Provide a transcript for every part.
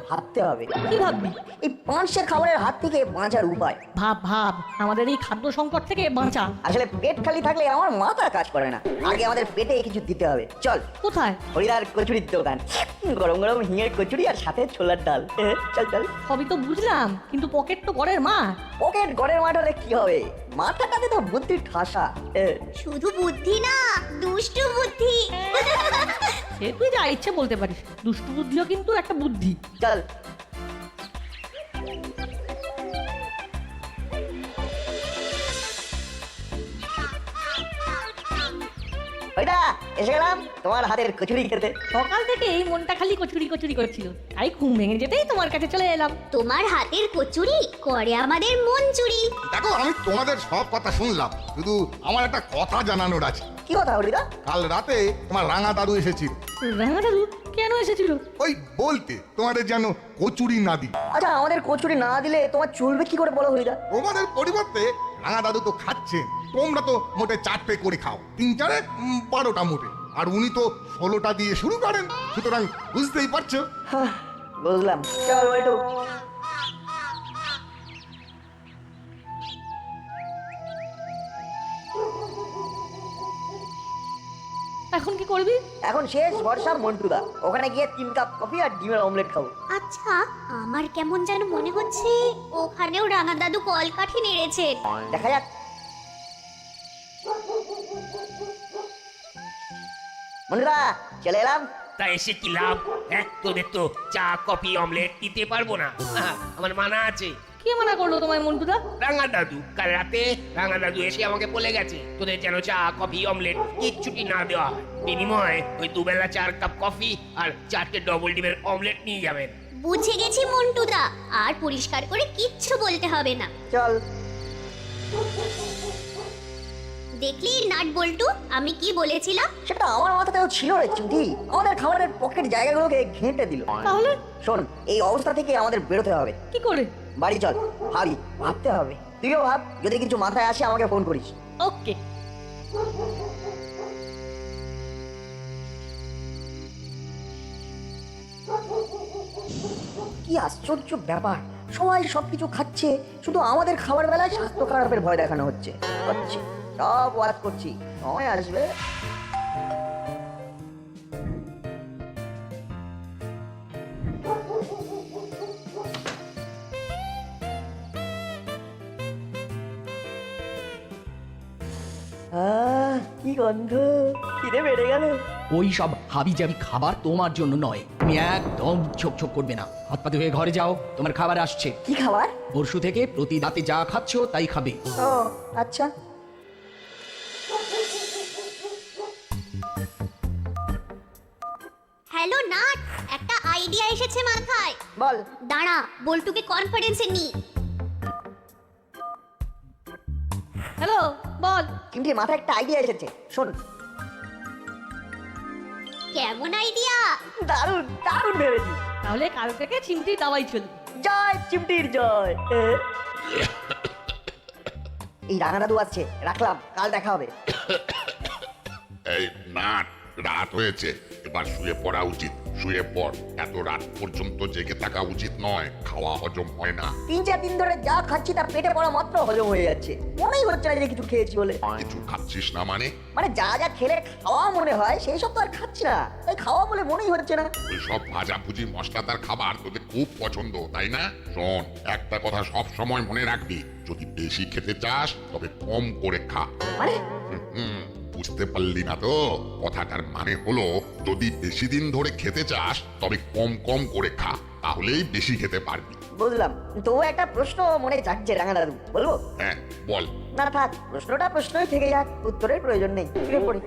ভাবতে হবে। কি ভাববি? এই পাঁচশের খাবারের হাত থেকে বাঁচার উপায়। ভাব ভাব, আমাদের এই খাদ্য সংকট থেকে বাঁচা। আসলে পেট খালি থাকলে আমার মাথা কাজ করে না। আগে আমাদের পেটে কিছু দিতে হবে। চল কোথায়? হরিদার কচুরির দোকান, গরম গরম হিঙের কচুরি আর সাথে ছোলার ডাল। চল চল। সবই তো বুঝলাম, কিন্তু পকেট তো ঘরের মা। পকেট ঘরের মাঠ হলে কি হবে, মাথাটাতে তো বুদ্ধি ঠাসা। শুধু বুদ্ধি না, দুষ্টু বুদ্ধি। সে তুই যা ইচ্ছে বলতে পারিস, দুষ্টু বুদ্ধিও কিন্তু একটা বুদ্ধি। চল। ওইটা এসে গেলাম তোমার হাতের কচুরি খেতে। সকাল থেকে এই মনটা খালি কচুরি কচুরি করছিল, তাই ঘুম ভেঙে যেতেই তোমার কাছে চলে এলাম। তোমার হাতের কচুরি করে আমাদের মন চুরি। দেখো, আমি তোমাদের সব কথা শুনলাম, শুধু আমার একটা কথা জানানোর আছে। কি কথা হরিদা? কাল রাতে তোমার রাঙা দাদু এসেছিল। রাঙা দাদু কেন এসেছিল? ওই বলতে তোমাদের যেন কচুরি না দিই। আচ্ছা, আমাদের কচুরি না দিলে তোমার চলবে কি করে বলো হরিদা? তোমাদের পরিবর্তে রাঙা দাদু তো খাচ্ছেন, তোমরা তো মোটে 4টে করে খাও, 3 4 12টা মোটে, আর উনি তো 16টা দিয়ে শুরু করেন। সুতরাং বুঝতেই পারছো। বুঝলাম। চল বলটু। এখন কি করবি? এখন শেষ ভরসা মন্টুদা, ওখানে গিয়ে 3 কাপ কফি আর ডিমের অমলেট খাবো। আচ্ছা, আমার কেমন যেন মনে হচ্ছে ওখানেও রাঙা দাদু কলকাঠি নেড়েছে। দেখা যাক। মন্টুদা চলে এলাম। তা এসে কি লাভ? হ্যাঁ, তোদের তো চা কফি অমলেট দিতে পারবো না। আমার মানা আছে। কে মানা করলো তোমায় মন্টুদা? রাঙা দাদু কাল রাতে রাঙা দাদু এসে আমাকে বলে গেছে তোদের যেন চা কফি অমলেট কিচ্ছুটি না দেওয়া হয়। বিনিময়ে ওই দুবেলা 4 কাপ কফি আর 4টে ডবল ডিমের অমলেট নিয়ে যাবেন। বুঝে গেছি মন্টুদা, আর পরিষ্কার করে কিচ্ছু বলতে হবে না। চল। দেখলি নাট বল্টু, আমি কি বলেছিলাম? সেটা আমার মাথাতেও ছিল রে চিমটি, আমাদের খাবারের পকেট জায়গাগুলোকে ঘেঁটে দিল। তাহলে শোন, এই অবস্থা থেকে আমাদের বেরোতে হবে। কি করে? বাড়ি চল, ভাবতে হবে। তুইও ভাব, যদি কিছু মাথায় আসে আমাকে ফোন করিস। ওকে। কি আশ্চর্য ব্যাপার, সবাই সবকিছু খাচ্ছে, শুধু আমাদের খাবার বেলায় স্বাস্থ্য খারাপের ভয় দেখানো হচ্ছে। সব ওয়াজ করছি, সময় আসবে। কি গন্ধ, খিদে বেড়ে গেল। ওই সব হাবিজাবি খাবার তোমার জন্য নয়, তুমি একদম ছোক করবে না। হাত পা ধুয়ে ঘরে যাও, তোমার খাবার আসছে। কি খাবার? পরশু থেকে প্রতি রাতে যা খাচ্ছ তাই খাবে। ও আচ্ছা। হ্যালো নাট, একটা আইডিয়া এসেছে মাথায়। বল। দাঁড়া, বল্টুকে কনফারেন্সে নি। হ্যালো, বল। কিন্তু মাথায় একটা আইডিয়া এসেছে, শোন। কেমন আইডিয়া? দারুণ দারুণ ভেবেছিস। তাহলে কাল থেকে চিমটি দাওয়াই চলবে। জয় চিমটির জয়। এই রাঙা দাদু আসছে, রাখলাম, কাল দেখা হবে। এই নাট, রাত হয়েছে, এবার শুয়ে পড়া উচিত। শুয়ে পড়, এত রাত পর্যন্ত জেগে থাকা উচিত নয়, খাওয়া হজম হয় না। 3-4 দিন ধরে যা খাচ্ছি তা পেটে পড়া মাত্র হজম হয়ে যাচ্ছে, মনেই হচ্ছে না যে কিছু খেয়েছি বলে। কিছু খাচ্ছিস না মানে? মানে যা যা খেলে খাওয়া মনে হয় সেই সব তো আর খাচ্ছি না, তাই খাওয়া বলে মনেই হচ্ছে না। ওই সব ভাজাভুজি মশলাদার খাবার তোদের খুব পছন্দ, তাই না? শোন, একটা কথা সব সময় মনে রাখবি, যদি বেশি খেতে চাস তবে কম করে খা। মানে? বুঝতে পারলি না তো? কথাটার মানে হলো, যদি বেশি দিন ধরে খেতে চাস তবে কম কম করে খা, তাহলেই বেশি খেতে পারবি। বুঝলাম, তো একটা প্রশ্ন মনে জাগছে রাঙা দাদু, বলবো? হ্যাঁ বল। না থাক, প্রশ্নটা প্রশ্নই থেকে যাক, উত্তরের প্রয়োজন নেই। ফিরে পড়ি।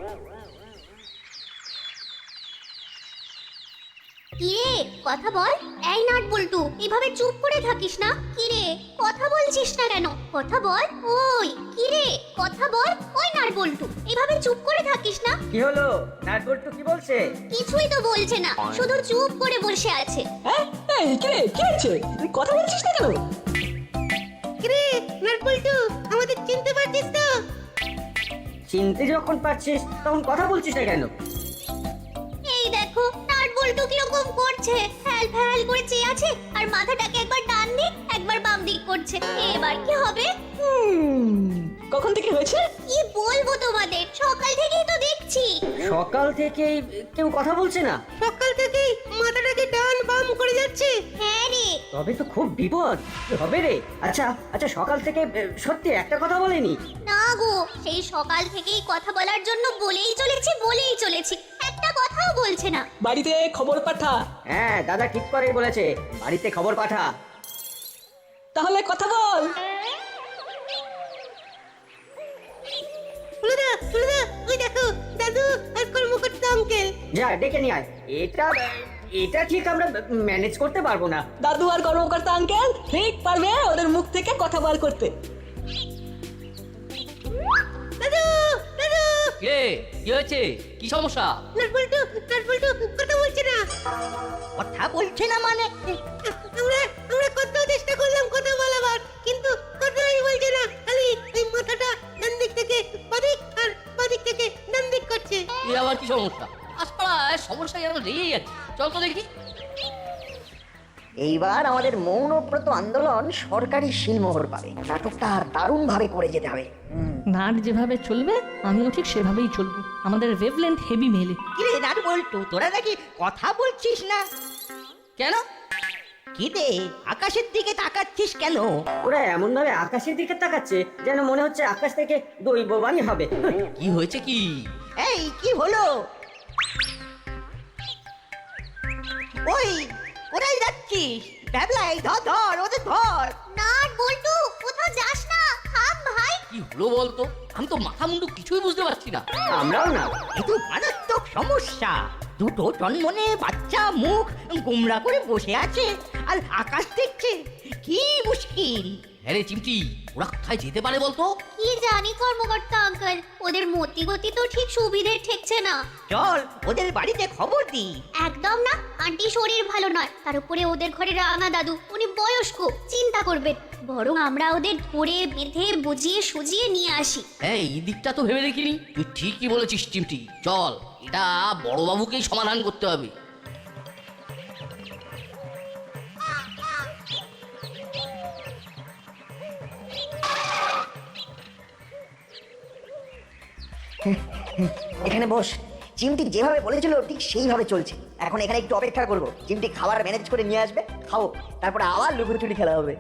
কিরে, কথা বল। এই নাট বল্টু, এভাবে চুপ করে থাকিস না। কিরে, কথা বলছিস না কেন? কথা বল। ওই কিরে, কথা বল। ওই নাট বল্টু, এভাবে চুপ করে থাকিস না। কি হলো? নাট বল্টু কি বলছে? কিছুই তো বলছে না, শুধু চুপ করে বসে আছে। হ্যাঁ, এই কি রে, কি হচ্ছে? তুই কথা বলছিস না কেন? কিরে নাট বল্টু, আমাদের চিনতে পারছিস তো? চিনতে যখন পারছিস তখন কথা বলছিস না কেন? এই দেখো, নাট বল্টু কিরকম করছে, ফ্যাল ফ্যাল করে চেয়ে আছে আর মাথাটাকে একবার ডান দিক একবার বাম দিক করছে। এবার কি হবে? কখন থেকে হয়েছে? কি বলবো তোমাদের, সকাল থেকেই তো দেখছি। সকাল থেকে কেউ কথা বলছে না, সকাল থেকেই মাথাটাকে ডান বাম করে যাচ্ছে। হ্যাঁ রে, তবে তো খুব বিপদ হবে রে। আচ্ছা আচ্ছা, সকাল থেকে সত্যি একটা কথা বলেনি? না গো, সেই সকাল থেকেই কথা বলার জন্য বলেই চলেছি, একটা কথাও বলছে না। বাড়িতে খবর পাঠা। হ্যাঁ, দাদা ঠিক করেই বলেছে, বাড়িতে খবর পাঠা। তাহলে কথা বল। ওই দেখো দাদু আর কর্মকর্তা আঙ্কেল। যা ডেকে নিয়ে আয়। এটা ঠিক আমরা ম্যানেজ করতে পারবো না। দাদু আর কর্মকর্তা আঙ্কেল ঠিক পারবে ওদের মুখ থেকে কথা বার করতে। দাদু দাদু, কে কি হয়েছে? কি সমস্যা? নাটবল্টু কথা বলছে না। কথা বলছে না মানে? আমরা কত চেষ্টা করলাম কথা বলাবার, কিন্তু কথাই বলছে না। খালি এই মাথাটা ডান দিক থেকে বাদিক আর বাদিক থেকে ডান দিক করছে। এ আবার কি সমস্যা? আসপাড়ায় সমস্যা যেন লেগেই যাচ্ছে। চল তো দেখি। এইবার আমাদের মৌনব্রত আন্দোলন সরকারি শিলমোহর পাবে। নাটকটা দারুণ ভাবে করে যেতে হবে। নাট যেভাবে চলবে আমিও ঠিক সেভাবেই চলবো। আমাদের ওয়েভলেন্থ হেভি মেলে। কিরে নাট বল্টু, তোরা নাকি কথা বলছিস না? কেন? কিরে আকাশের দিকে তাকাচ্ছিস কেন? ওরা এমন ভাবে আকাশের দিকে তাকাচ্ছে যেন মনে হচ্ছে আকাশ থেকে দৈববাণী হবে। কি হয়েছে কি? এই কি হলো? ওই কোথায় যাচ্ছিস? ব্যাবলাই ধর ধর ওদের ধর। নাট বল্টু, কোথাও যাস না, থাম ভাই। কি হলো বলতো? আমি তো মাথা মুন্ডু কিছুই বুঝতে পারছি না। আমরাও না। এ তো মারাত্মক সমস্যা। দুটো জন্মনে বাচ্চা মুখ গোমরা করে বসে আছে আর আকাশ দেখছে, কি মুশকিল। হ্যাঁ রে চিমটি, ওরা কোথায় যেতে পারে বলতো? কি জানি কর্মকর্তা আঙ্কেল, ওদের মতি গতি তো ঠিক সুবিধে ঠেকছে না। চল ওদের বাড়িতে খবর দিই। একদম না, আন্টি শরীর ভালো নয়, তার উপরে ওদের ঘরে রাঙা দাদু, উনি বয়স্ক, চিন্তা করবেন। বরং আমরা ওদের ধরে বেঁধে বুঝিয়ে সুজিয়ে নিয়ে আসি। এই দিকটা তো ভেবে দেখিনি। তুই ঠিকই বলেছিস চিমটি। চল, এটা বড়বাবুকেই সমাধান করতে হবে। এখানে বস। চিমটি যেভাবে বলেছিল ঠিক সেইভাবে চলছে। এখন এখানে একটু অপেক্ষা করবো, চিমটি খাবার ম্যানেজ করে নিয়ে আসবে, খাবো, তারপরে আবার লুকোচুরি খেলা হবে।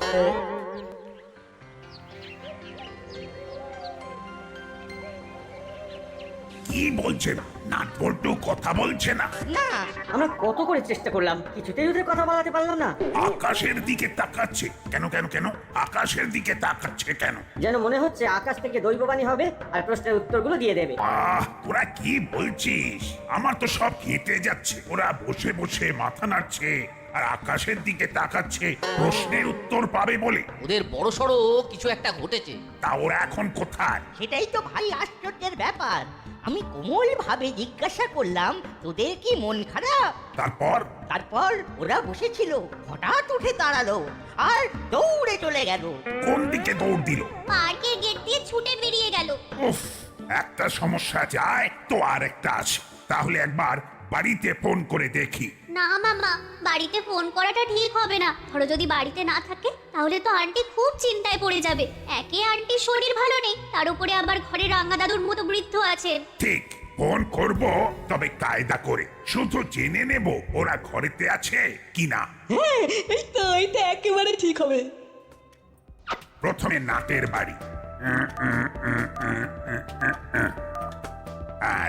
কি বলছেন? নাট বল্টু কথা বলছে না। না, আমরা কত করে চেষ্টা করলাম, কিছুতেই ওদের কথা বলাতে পারলাম না। আকাশের দিকে তাকাচ্ছে কেন কেন কেন? আকাশের দিকে তাকাচ্ছে কেন? যেন মনে হচ্ছে আকাশ থেকে দৈববাণী হবে আর প্রশ্নের উত্তরগুলো দিয়ে দেবে। তোরা কি বলছিস? আমার তো সব কেটে যাচ্ছে। ওরা বসে বসে মাথা নাড়ছে আর আকাশের দিকে তাকাচ্ছে প্রশ্নের উত্তর পাবে বলে। ওদের বড় সড়ো কিছু একটা ঘটেছে। তা ওরা এখন কোথায়? সেটাই তো ভারী আশ্চর্যের ব্যাপার। আমি কোমল ভাবে জিজ্ঞাসা করলাম, তোদের কি মন খারাপ? তারপর ওরা বসেছিল, হঠাৎ উঠে দাঁড়ালো আর দৌড়ে চলে গেল। কোন দিকে দৌড় দিল? পার্কের গেট দিয়ে ছুটে বেরিয়ে গেল। উফ, একটা সমস্যা যায় তো আর একটা আছে। তাহলে একবার বাড়িতে ফোন করে দেখি। না মামা, বাড়িতে ফোন করাটা ঠিক হবে না। ধরো যদি বাড়িতে না থাকে তাহলে তো আন্টি খুব চিন্তায় পড়ে যাবে। একে আন্টির শরীর ভালো নেই, তার উপরে আবার ঘরে রাঙা দাদুর মতো বৃদ্ধ আছেন। ঠিক, ফোন করব, তবে কায়দা করে। শুধু জেনে নেব ওরা ঘরেতে আছে কিনা। এইটা একেবারে ঠিক হবে। প্রথমে নাটের বাড়ি।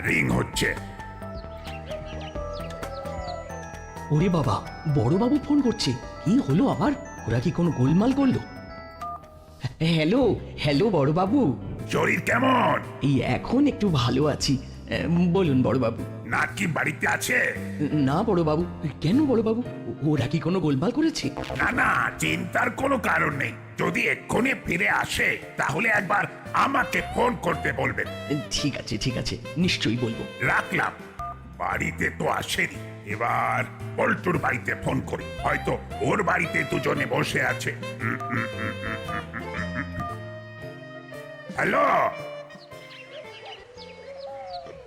রিং হচ্ছে। ওরে বাবা, বড়বাবু ফোন করছে। কি হলো আবার? ওরা কি কোনো গোলমাল করলো? হ্যালো হ্যালো বড়বাবু। শরীর কেমন? এই এখন একটু ভালো আছি। বলুন বড়বাবু। নাট কি বাড়িতে আছে? না বড়বাবু। কেন বড়বাবু, ওরা কি কোনো গোলমাল করেছে? না না, চিন্তার কোনো কারণ নেই। যদি এক্ষুনি ফিরে আসে তাহলে একবার আমাকে ফোন করতে বলবেন। ঠিক আছে ঠিক আছে, নিশ্চয়ই বলবো। রাখলাম। বাড়িতে তো আসেনি, এবার পল্টুর বাড়িতে ফোন করি। হয়তো ওর বাড়িতে দুজনে বসে আছে। হ্যালো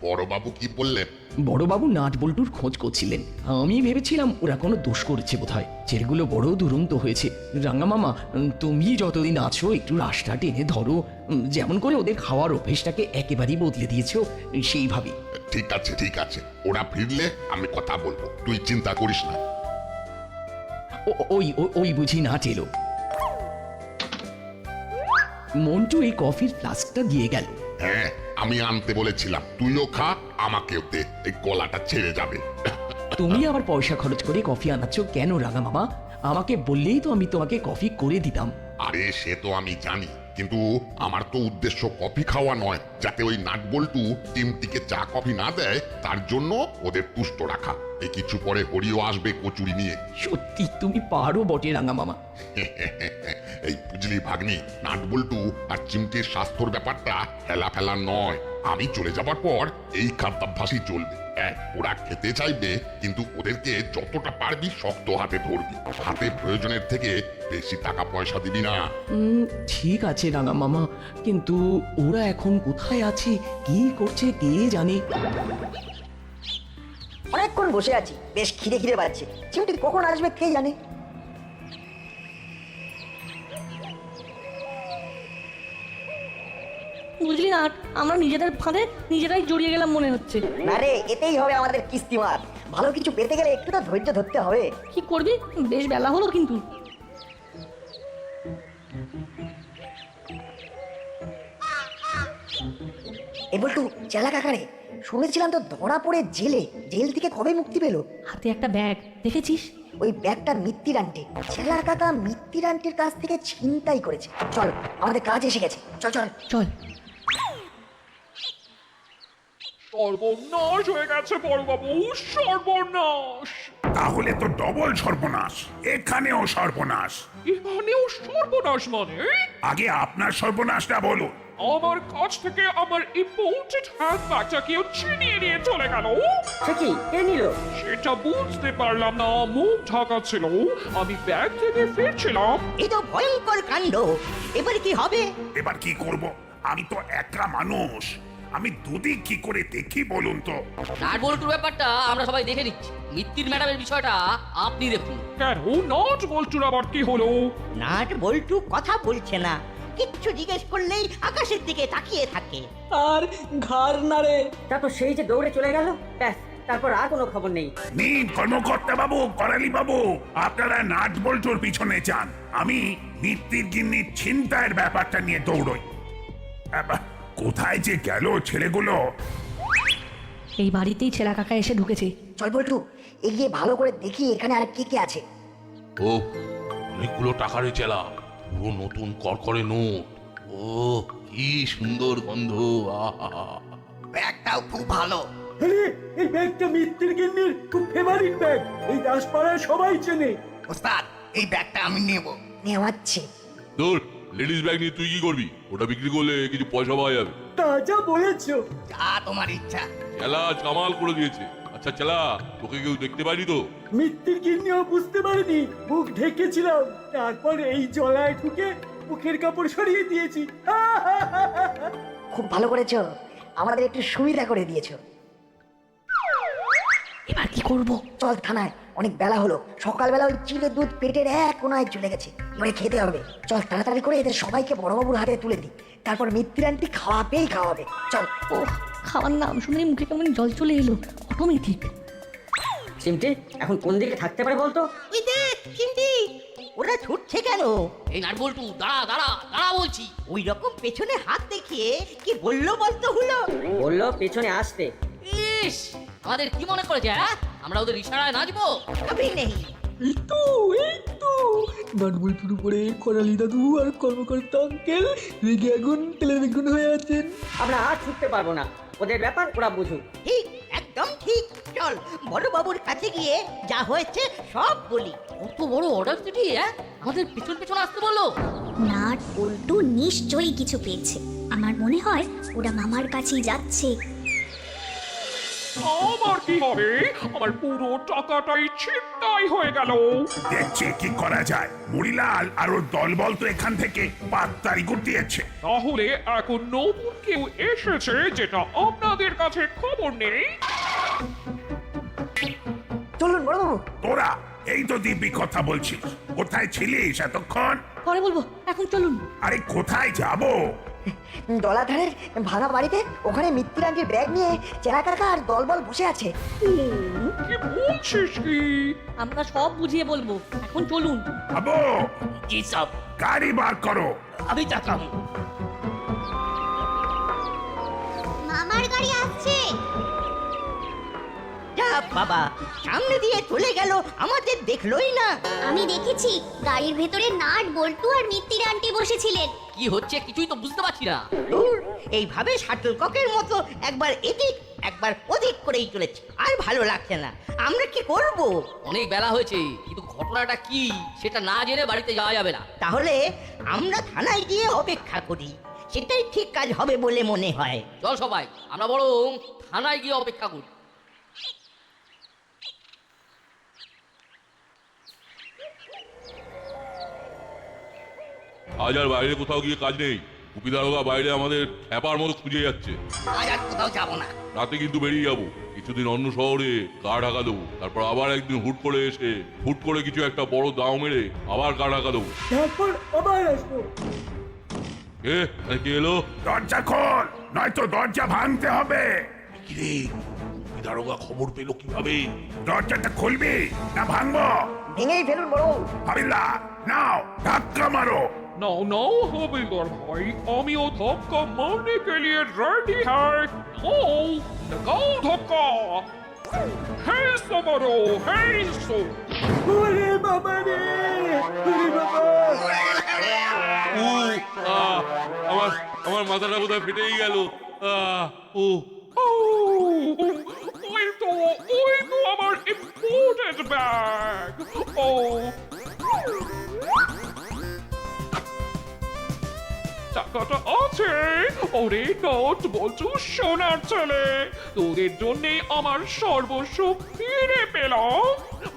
বড়বাবু কি বললেন? বড়বাবু নাট বল্টুর খোঁজ করছিলেন। আমি ভেবেছিলাম ওরা কোনো দোষ করেছে বোধহয়, ছেলেগুলো বড় দুরন্ত হয়েছে। রাঙা মামা, তুমি যতদিন আছো একটু রাস্তা টেনে ধরো, যেমন করে ওদের খাওয়ার অভ্যেসটাকে একেবারেই বদলে দিয়েছো সেইভাবে। ঠিক আছে ঠিক আছে, ওরা ফিরলে আমি কথা বলবো, তুই চিন্তা করিস না। ওই বুঝি নাট এলো। মন্টু এই কফির ফ্লাস্কটা দিয়ে গেল। হ্যাঁ, আমি আনতে বলেছিলাম, তুইও খা, আমাকেও দে, এই গলাটা ছেড়ে যাবে। তুমি আবার পয়সা খরচ করে কফি আনাচ্ছ কেন রাঙা মামা? আমাকে বললেই তো আমি তোমাকে কফি করে দিতাম। আরে সে তো আমি জানি, কিন্তু আমার তো উদ্দেশ্য কফি খাওয়া নয়, যাতে ওই নাটবল্টু টিমটিকে চা কফি না দেয় তার জন্য ওদের তুষ্ট রাখা। এই কিছু পরে হরিও আসবে কচুরি নিয়ে। সত্যি তুমি পারো বটে রাঙা মামা। এই বুঝলি ভাগ্নি, নাটবল্টু আর চিমটির স্বাস্থ্যর ব্যাপারটা হেলা ফেলা নয়। আমি চলে যাবার পর এই খাদ্যাভ্যাসই চলবে। ওরা খেতে চাইবে, কিন্তু ওদেরকে যতটা পারবি শক্ত হাতে ধরবি, হাতে প্রয়োজনের থেকে বেশি টাকা পয়সা দিবি না। ঠিক আছে রাঙা মামা, কিন্তু ওরা এখন কোথায় আছে, কি করছে কে জানে। অনেকক্ষণ বসে আছি, বেশ খিদে খিদে পাচ্ছে। চিমটি কখন আসবে কে জানে। বুঝলি না, আমরা নিজেদের ফাঁদে নিজেরাই জড়িয়ে গেলাম মনে হচ্ছে। না রে, এতেই হবে আমাদের কিস্তিমার। ভালো কিছু পেতে গেলে একটু তো ধৈর্য ধরতে হবে। কি করবি, বেশ বেলা হলো কিন্তু। এ বলটু, চেলা কাকারে শুনেছিলাম তো ধরা পড়ে জেল থেকে কবে মুক্তি পেলো? হাতে একটা ব্যাগ দেখেছিস? ওই ব্যাগটা মিত্তির আন্টি, চেলা কাকা মিত্তির আন্টির কাছ থেকে ছিনতাই করেছে। চল, আমাদের কাজ এসে গেছে, চল চল চল। সর্বনাশ হয়ে গেছে বড়বাবু, সর্বনাশ। তাহলে তো ডবল সর্বনাশ, এখানেও সর্বনাশ। এখানেও সর্বনাশ মানে? আগে আপনার সর্বনাশটা বলুন। আমার কাছ থেকে আমার ইম্পোর্টেড হ্যান্ডব্যাগটা কেউ ছিনিয়ে নিয়ে চলে গেল। সে কি, কে নিল? সেটা বুঝতে পারলাম না, মুখ ঢাকা ছিল। আমি ব্যাগ থেকে ফিরছিলাম। এই তো ভয়ঙ্কর কাণ্ড। এবারে কি হবে? এবার কি করব? আমি তো একা মানুষ, আমি দুদিক কি করে দেখি বলুন তো। নাটবল্টুর ব্যাপারটা আমরা সবাই দেখে নিচ্ছি, মিত্তির ম্যাডামের বিষয়টা আপনি দেখুন। কেন নাট বল্টুর আবার কি হলো? নাট বল্টু কথা বলছে না, কিচ্ছু জিজ্ঞেস করলেই আকাশের দিকে তাকিয়ে থাকে। আর ঘাড় নাড়ে। তারপর সেই যে দৌড়ে চলে গেল, ব্যাস, তারপর আর কোনো খবর নেই। নিন কর্মকর্তা বাবু, করালি বাবু, আপনারা নাট বল্টুর পিছনে যান, আমি মিত্তির গিন্নির ছিনতাইয়ের ব্যাপারটা নিয়ে দৌড়ই। কোথায় যে গেল ছেলেগুলো? এই বাড়িতেই ছেলা কাকা এসে ঢুকেছে। চল বলটু, এগিয়ে ভালো করে দেখি এখানে আর কে কে আছে। ও অনেকগুলো টাকার চেলা, পুরো নতুন করকরে নোট। ও কি সুন্দর গন্ধ, আহা। ব্যাগটাও খুব ভালো। এই ব্যাগটা মিত্তির গিন্নির খুব ফেভারিট ব্যাগ, এই দাসপাড়ায় সবাই চেনে। ওস্তাদ, এই ব্যাগটা আমি নেব। নেওয়াচ্ছে। তোর লেডিস ব্যাগ নিয়ে তুই কি করবি? ওটা বিক্রি করলে কিছু পয়সা পাওয়া যাবে। তা যা বলেছো। যা তোমার ইচ্ছা। চেলা কামাল করে দিয়েছে। আচ্ছা চেলা, তোকে কেউ দেখতে পাইনি তো? মিত্তির গিন্নিও বুঝতে পারিনি, মুখ ঢেকেছিলাম, তারপর এই জলায় ঢুকে মুখের কাপড় সরিয়ে দিয়েছি। খুব ভালো করেছো, আমাদের একটু সুবিধা করে দিয়েছো। এবার কি করব? চল থানায়, অনেক বেলা হলো। সকালবেলা ওই চিড়ের দুধ পেটের এক কোনায় চলে গেছে, এবারে খেতে হবে। চল তাড়াতাড়ি করে এদের সবাইকে বড়বাবুর হাতে তুলে দিই, তারপর মিত্তির আন্টি খাওয়াবে। চল। ও, খাওয়ার নাম শুনে মুখে কেমন জল চলে এলো, অটোমেটিক। চিমটি এখন কোন দিকে থাকতে পারে বলতো? ওই দেখ চিমটি, ওরা ছুটছে কেন? এই নাটবল্টু, দাঁড়া দাঁড়া দাঁড়া বলছি। ওই রকম পেছনে হাত দেখিয়ে কি বললো বলতো হলো? বললো পেছনে আসতে। ইস, আমাদের কি মনে করেছে? হ্যাঁ, আমরা ওদের ইশারায় নাচবো? কবি নেই। এই তো নাটবল্টুর উপরে করালি দাদু আর কর্মকর্তা আঙ্কেল রেগে আগুন তেলে বেগুন হয়ে আছেন। আমরা আর ছুটতে পারবো না, ওদের ব্যাপার ওরা বুঝুক। ঠিক, একদম ঠিক। চল বড় বাবুর কাছে গিয়ে যা হয়েছে সব বলি। কত বড় অর্ডার দিবি? হ্যাঁ, আমাদের পিছন পিছন আসতে বললো। নাট বল্টু নিশ্চয়ই কিছু পেয়েছে। আমার মনে হয় ওরা মামার কাছেই যাচ্ছে। আমার কি হবে? আমার পুরো টাকাটাই ছিনতাই হয়ে গেল। দেখছি কি করা যায়। মুড়িলাল আর ওর দলবল তো এখান থেকে পাত্তারি দিয়েছে। তাহলে এখন নতুন কেউ এসেছে যেটা আপনাদের কাছে খবর নেই। চলুন বড়বাবু। তোরা এই তো দিব্যি কথা বলছিস, কোথায় ছিলিস এতক্ষণ? পরে বলবো, এখন চলুন। আরে কোথায় যাব? দলাধারের ভাঙা বাড়িতে, ওখানে মিত্তির আন্টির ব্যাগ নিয়ে চেনা কাকা আর দলবল বসে আছে। কি বলছিস কি? আমরা সব বুঝিয়ে বলবো, এখন চলুন। আবো জি সব গাড়ি বার করো। আমি যাতাম। মামার গাড়ি আসছে। যা বাবা, সামনে দিয়ে চলে গেল, আমাদের দেখলোই না। আমি দেখেছি গাড়ির ভেতরে নাট বল্টু আর মিত্তির আন্টি বসেছিলেন। কি হচ্ছে কিছুই তো বুঝতে পারছি না। ধুর, এইভাবে শাটলককের মতো একবার এদিক একবার ওদিক করেই চলেছে, আর ভালো লাগছে না। আমরা কি করব? অনেক বেলা হয়েছে, কিন্তু ঘটনাটা কি সেটা না জেনে বাড়িতে যাওয়া যাবে না। তাহলে আমরা থানায় গিয়ে অপেক্ষা করি, সেটাই ঠিক কাজ হবে বলে মনে হয়। চল সবাই, আমরা বরং থানায় গিয়ে অপেক্ষা করি। আজ আর বাইরে কোথাও গিয়ে কাজ নেই। কুপি দারোগা বাইরে আমাদের খ্যাপার মতো খুঁজে যাচ্ছে। আজ আর কোথাও যাবো না। রাতে কিন্তু বেরিয়ে যাবো, কিছুদিন অন্য শহরে গা ঢাকা দেবো, তারপর আবার একদিন হুট করে এসে হুট করে কিছু একটা বড় দাও মেরে আবার গা ঢাকা দেবো। তারপর আবার আসবো। কে এলো? দরজা খোল, নয়তো দরজা ভাঙতে হবে। কিরে, কুপি দারোগা খবর পেলো কিভাবে? দরজাটা খুলবি না ভাঙবো? ভেঙেই ফেলুন বড়বাবু। হাবিলদার নাও, ধাক্কা মারো। नाउ नाउ हवलदार भाई, আমিও ধক্কা মারने के लिए रेडी है। ओ लगाओ धक्का। है सो मारो, है सो। ওরে বাবা রে, ওরে বাবা। আমার আমার মাথাটা বোধহয় ফেটেই গেল। ওই তো আমার ইম্পোর্টেড ব্যাগ। ও টাকাটা আছে। ওরে নোট বলছো সোনার ছেলে, তোদের জন্য আমার সর্বস্ব ফিরে পেলাম।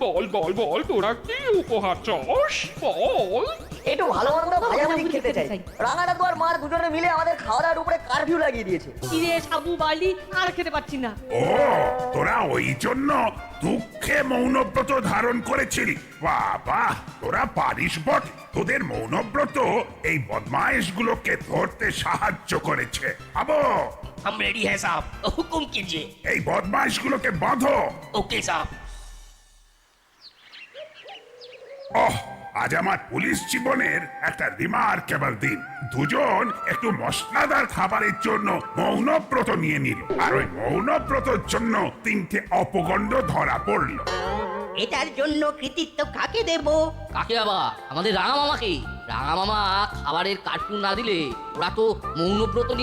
বল বল বল, তোরা কি উপহার চাস বল। একটু ভালো মন্দ ভাজাভুজি খেতে চাই। রাঙা দাদু আর মার দুজনে মিলে আমাদের খাওয়া দাওয়ার উপরে কারফিউ লাগিয়ে দিয়েছে। চিড়ে সাবু বালি আর খেতে পাচ্ছি না। ও তোরা ওই জন্য দুঃখে মৌনব্রত ধারণ করেছিলি? বাবা, তোরা পারিস বট। তোদের মৌনব্রত এই বদমাইশগুলোকে ধরতে সাহায্য করেছে। আবো हम रेडी है साहब, हुकुम कीजिए। এই বদমাইশগুলোকে বাঁধো। ओके साहब। ওহ, আজ আমার পুলিশ জীবনের একটা রিমার্কেবল দিন। দুজন একটু মশলাদার খাবারের জন্য মৌনব্রত নিয়ে নিল, আর ওই মৌনব্রতর জন্য 3টে অপগণ্ড ধরা পড়ল। এটার জন্য কৃতিত্ব কাকে দেব? কাকে আবার? আমাদের রাঙা মামাকে। রাঙা মামা খাবারের কার্টুন না দিলে ওরা তো মৌনব্রত নিয়ে